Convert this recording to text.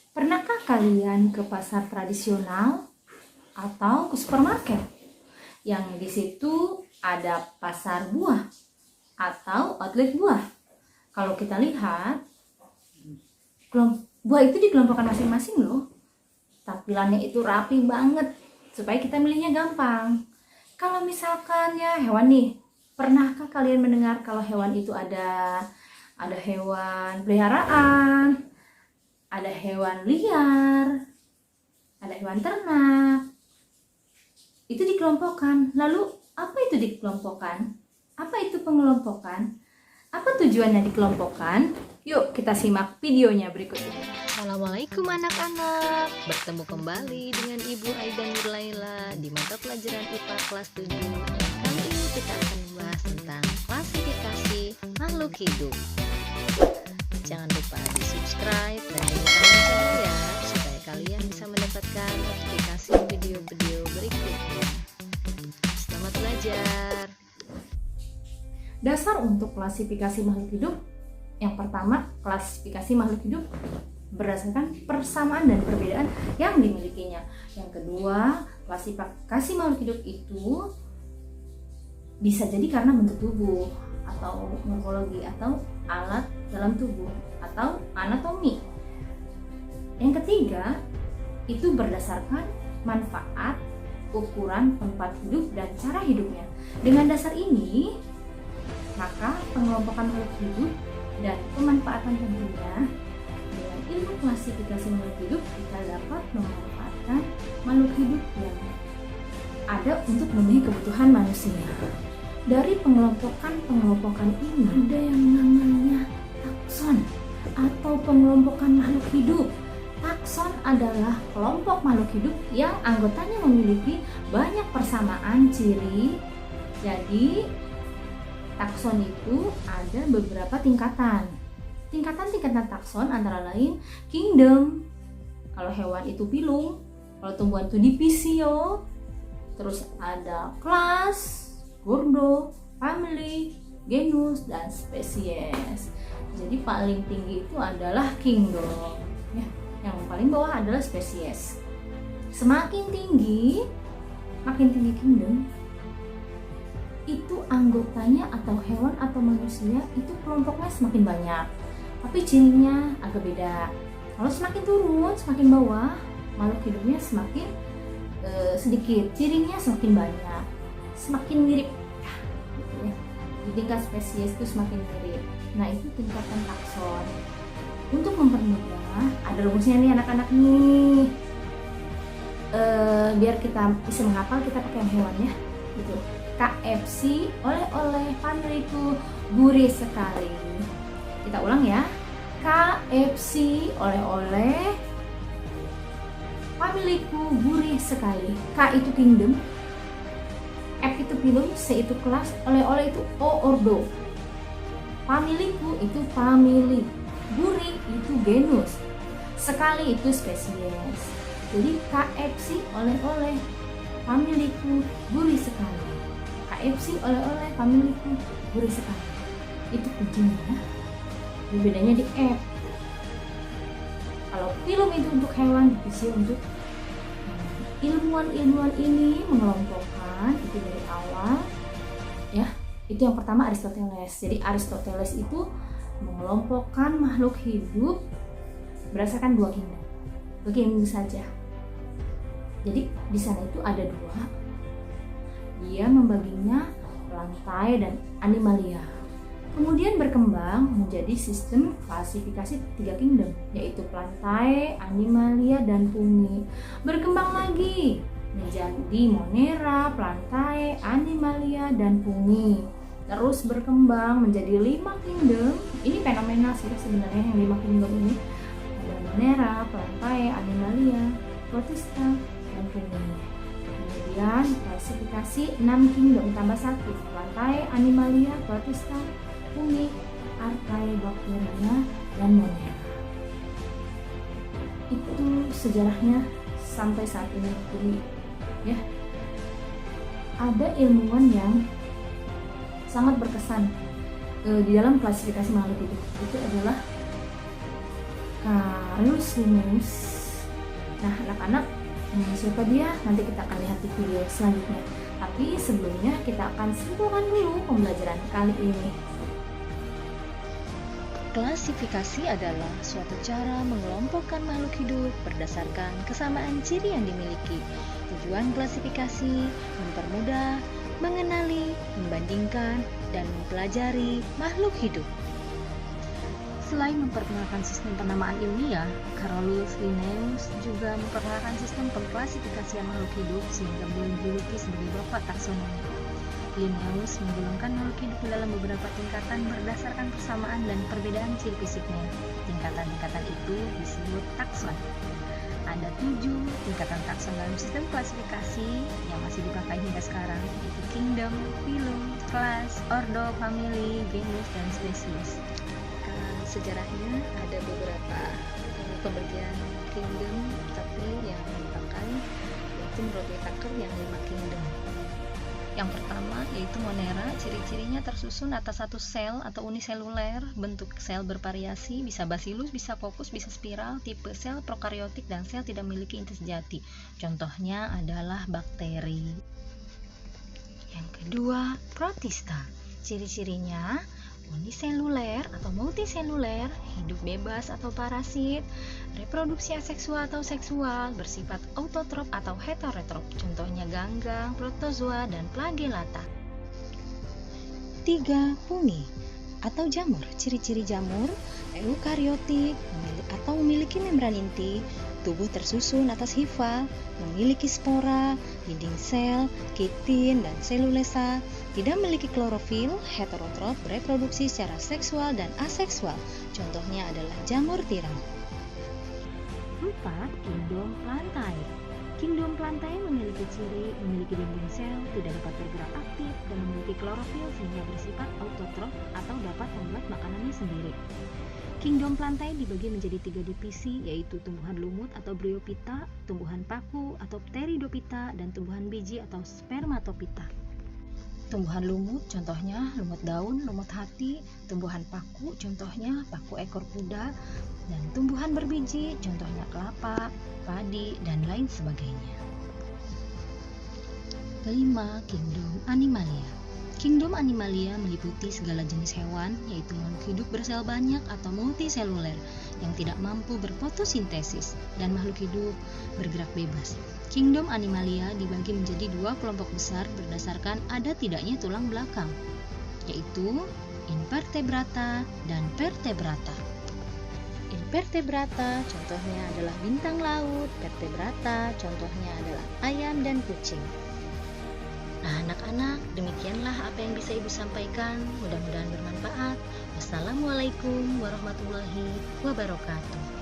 Pernahkah kalian ke pasar tradisional atau ke supermarket yang di situ ada pasar buah atau outlet buah? Kalau kita lihat, buah itu dikelompokkan masing-masing loh. Tampilannya itu rapi banget supaya kita milihnya gampang. Kalau misalkan ya hewan nih, pernahkah kalian mendengar kalau hewan itu ada hewan peliharaan, ada hewan liar, ada hewan ternak? Itu dikelompokkan. Lalu apa itu dikelompokkan? Apa itu pengelompokan? Apa tujuannya dikelompokkan? Yuk kita simak videonya berikut ini. Assalamualaikum anak-anak. Bertemu kembali dengan Ibu Aida Nurlaila di mata pelajaran IPA kelas 7. Kali ini kita akan membahas tentang klasifikasi makhluk hidup. Jangan lupa di subscribe dan nyalakan loncengnya ya, supaya kalian bisa mendapatkan notifikasi video-video berikutnya. Selamat belajar. Dasar untuk klasifikasi makhluk hidup. Yang pertama, klasifikasi makhluk hidup berdasarkan persamaan dan perbedaan yang dimilikinya. Yang kedua, klasifikasi makhluk hidup itu bisa jadi karena bentuk tubuh atau morfologi atau alat dalam tubuh atau anatomi. Yang ketiga, itu berdasarkan manfaat, ukuran, tempat hidup, dan cara hidupnya. Dengan dasar ini, maka pengelompokan makhluk hidup dan pemanfaatan tentunya, dengan ilmu klasifikasi makhluk hidup kita dapat memanfaatkan makhluk hidup yang ada untuk memenuhi kebutuhan manusia. Dari pengelompokan ini ada yang namanya takson atau pengelompokan makhluk hidup. Takson adalah kelompok makhluk hidup yang anggotanya memiliki banyak persamaan ciri. Jadi takson itu ada beberapa tingkatan. Tingkatan-tingkatan takson antara lain kingdom, kalau hewan itu pilung, kalau tumbuhan itu divisio, terus ada kelas, ordo, family, genus, dan spesies. Jadi paling tinggi itu adalah kingdom, ya. Yang paling bawah adalah spesies. Semakin tinggi, makin tinggi kingdom, itu anggotanya atau hewan atau manusia itu kelompoknya semakin banyak, tapi cirinya agak beda. Kalau semakin turun, semakin bawah, makhluk hidupnya semakin sedikit, cirinya semakin banyak, semakin mirip, gitu ya. Di tingkat spesies itu semakin mirip. Nah, itu tingkatan takson. Untuk mempermudah, ada rumusnya nih anak-anak nih. Biar kita bisa menghafal, kita pakai yang hewan ya, gitu. KFC, oleh-oleh, familiku, gurih sekali. Kita ulang ya. KFC, oleh-oleh, familiku, gurih sekali. K itu kingdom, F itu pilum, C itu kelas, oleh-oleh itu O ordo. Familiku itu family, gurih itu genus, sekali itu spesies. Jadi KFC, oleh-oleh, familiku, gurih sekali. KFC, oleh-oleh, familiku, gurih sekali. Itu kuncinya. Bedanya di F. Kalau film itu untuk hewan, divisio untuk ilmuwan ini mengelompokkan itu dari awal, ya. Itu yang pertama Aristoteles. Jadi Aristoteles itu mengelompokkan makhluk hidup berdasarkan dua kingdom saja. Jadi di sana itu ada dua. Dia membaginya plantae dan animalia. Kemudian berkembang menjadi sistem klasifikasi tiga kingdom, yaitu plantae, animalia, dan fungi. Berkembang lagi menjadi monera, plantae, animalia, dan fungi. Terus berkembang menjadi 5 kingdom. Ini fenomenal sih sebenarnya yang 5 kingdom ini. Ada monera, plantae, animalia, protista, dan fungi. Kemudian klasifikasi 6 kingdom tambah 1, plantae, animalia, protista, fungi, archaea, bakteria, dan monera. Itu sejarahnya sampai saat ini. Jadi ya, ada ilmuwan yang sangat berkesan di dalam klasifikasi makhluk hidup. Itu adalah Carolus Linnaeus. Nah, anak-anak, siapa dia? Nanti kita akan lihat di video selanjutnya. Tapi sebelumnya kita akan simpulkan dulu pembelajaran kali ini. Klasifikasi adalah suatu cara mengelompokkan makhluk hidup berdasarkan kesamaan ciri yang dimiliki. Tujuan klasifikasi mempermudah, mengenali, membandingkan, dan mempelajari makhluk hidup. Selain memperkenalkan sistem penamaan ilmiah, Carolus Linnaeus juga memperkenalkan sistem pengklasifikasian makhluk hidup sehingga boleh dijuluki sebagai bapak taksonomi. Linnaeus menggolongkan makhluk hidup dalam beberapa tingkatan berdasarkan persamaan dan perbedaan ciri fisiknya. Tingkatan-tingkatan itu disebut takson. Ada 7 tingkatan takson dalam sistem klasifikasi yang masih dipakai hingga sekarang, yaitu kingdom, phylum, class, ordo, family, genus, dan spesies. Sejarahnya ada beberapa pembagian kingdom, tapi yang dipakai yaitu menurut Whitaker yang 5 kingdom. Yang pertama yaitu Monera, ciri-cirinya tersusun atas satu sel atau uniseluler, bentuk sel bervariasi, bisa bacillus, bisa fokus, bisa spiral, tipe sel prokaryotik, dan sel tidak memiliki inti sejati. Contohnya adalah bakteri. Yang kedua, Protista, ciri-cirinya uniseluler atau multiseluler, hidup bebas atau parasit, reproduksi aseksual atau seksual, bersifat autotrof atau heterotrof, contohnya ganggang, protozoa, dan flagellata. 3. Fungi atau jamur, ciri-ciri jamur eukariotik atau memiliki membran inti, tubuh tersusun atas hifa, memiliki spora, dinding sel, kitin, dan selulesa, tidak memiliki klorofil, heterotrof, bereproduksi secara seksual dan aseksual. Contohnya adalah jamur tiram. 4. Kingdom Plantae. Kingdom Plantae memiliki ciri memiliki dinding sel, tidak dapat bergerak aktif, dan memiliki klorofil sehingga bersifat autotrof atau dapat membuat makanannya sendiri. Kingdom Plantae dibagi menjadi 3 divisi, yaitu tumbuhan lumut atau bryophyta, tumbuhan paku atau pteridophyta, dan tumbuhan biji atau spermatophyta. Tumbuhan lumut contohnya lumut daun, lumut hati, tumbuhan paku contohnya paku ekor kuda, dan tumbuhan berbiji contohnya kelapa, padi, dan lain sebagainya. 5. Kingdom Animalia. Kingdom Animalia meliputi segala jenis hewan, yaitu makhluk hidup bersel banyak atau multiseluler yang tidak mampu berfotosintesis, dan makhluk hidup bergerak bebas. Kingdom Animalia dibagi menjadi 2 kelompok besar berdasarkan ada tidaknya tulang belakang, yaitu Invertebrata dan Vertebrata. Invertebrata contohnya adalah bintang laut, vertebrata contohnya adalah ayam dan kucing. Nah, anak-anak, demikianlah apa yang bisa Ibu sampaikan. Mudah-mudahan bermanfaat. Wassalamualaikum warahmatullahi wabarakatuh.